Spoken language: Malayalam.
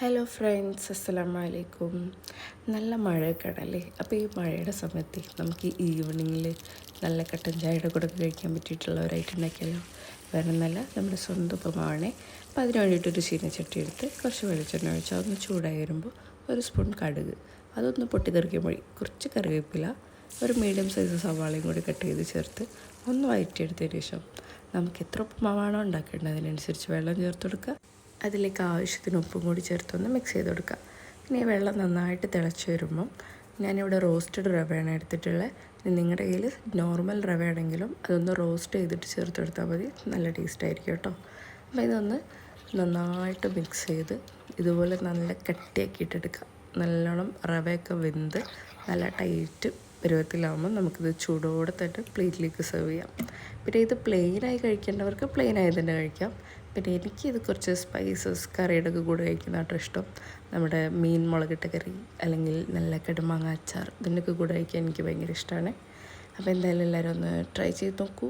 ഹലോ ഫ്രണ്ട്സ്, അസ്സലാമു അലൈക്കും. നല്ല മഴയൊക്കെയാണല്ലേ. അപ്പോൾ ഈ മഴയുടെ സമയത്ത് നമുക്ക് ഈ ഈവനിങ്ങിൽ നല്ല കട്ടൻ ചായയുടെ കൂടെ കഴിക്കാൻ പറ്റിയിട്ടുള്ള ഒരു ഐറ്റം ഉണ്ടാക്കിയല്ലോ. വേറെ നല്ല നമ്മുടെ സ്വന്തം ഉപ്പുമാവാണേ. അപ്പോൾ അതിന് വേണ്ടിയിട്ടൊരു ചീനച്ചട്ടി എടുത്ത് കുറച്ച് വെളിച്ചെണ്ണ ഒഴിച്ച് അതൊന്ന് ചൂടായി വരുമ്പോൾ ഒരു സ്പൂൺ കടുക്, അതൊന്ന് പൊട്ടിത്തെറിക്കുമ്പോൾ കുറച്ച് കറിവേപ്പില, ഒരു മീഡിയം സൈസ് സവാളയും കൂടി കട്ട് ചെയ്ത് ചേർത്ത് ഒന്ന് വഴറ്റിയെടുത്തതിന് ശേഷം നമുക്ക് എത്ര ഉപ്പുമാവാണോ ഉണ്ടാക്കേണ്ടത് അതിനനുസരിച്ച് വെള്ളം ചേർത്ത് കൊടുക്കുക. അതിലേക്ക് ആവശ്യത്തിന് ഉപ്പും കൂടി ചേർത്തൊന്ന് മിക്സ് ചെയ്ത് കൊടുക്കുക. പിന്നെ ഈ വെള്ളം നന്നായിട്ട് തിളച്ച് വരുമ്പം ഞാനിവിടെ റോസ്റ്റഡ് റവയാണ് എടുത്തിട്ടുള്ളത്. നിങ്ങളുടെ കയ്യിൽ നോർമൽ റവ ആണെങ്കിലും അതൊന്ന് റോസ്റ്റ് ചെയ്തിട്ട് ചേർത്ത് കൊടുത്താൽ മതി, നല്ല ടേസ്റ്റ് ആയിരിക്കും കേട്ടോ. അപ്പോൾ ഇതൊന്ന് നന്നായിട്ട് മിക്സ് ചെയ്ത് ഇതുപോലെ നല്ല കട്ടിയാക്കിയിട്ടെടുക്കുക. നല്ലോണം റവയൊക്കെ വെന്ത് നല്ല ടൈറ്റ് പരുവത്തിലാകുമ്പോൾ നമുക്കിത് ചൂടോടെ തന്നെ പ്ലേറ്റിലേക്ക് സെർവ് ചെയ്യാം. പിന്നെ ഇത് പ്ലെയിനായി കഴിക്കേണ്ടവർക്ക് പ്ലെയിനായി തന്നെ കഴിക്കാം. പിന്നെ എനിക്കിത് കുറച്ച് സ്പൈസസ് കറിയുടെ ഒക്കെ കൂടെ കഴിക്കുന്നതാട്ടോ ഇഷ്ടം. നമ്മുടെ മീൻ മുളകിട്ട കറി അല്ലെങ്കിൽ നല്ല കടുമാങ്ങ അച്ചാർ ഇതിൻ്റെയൊക്കെ കൂടെ കഴിക്കാൻ എനിക്ക് ഭയങ്കര ഇഷ്ടമാണ്. അപ്പോൾ എന്തായാലും എല്ലാവരും ഒന്ന് ട്രൈ ചെയ്ത് നോക്കൂ.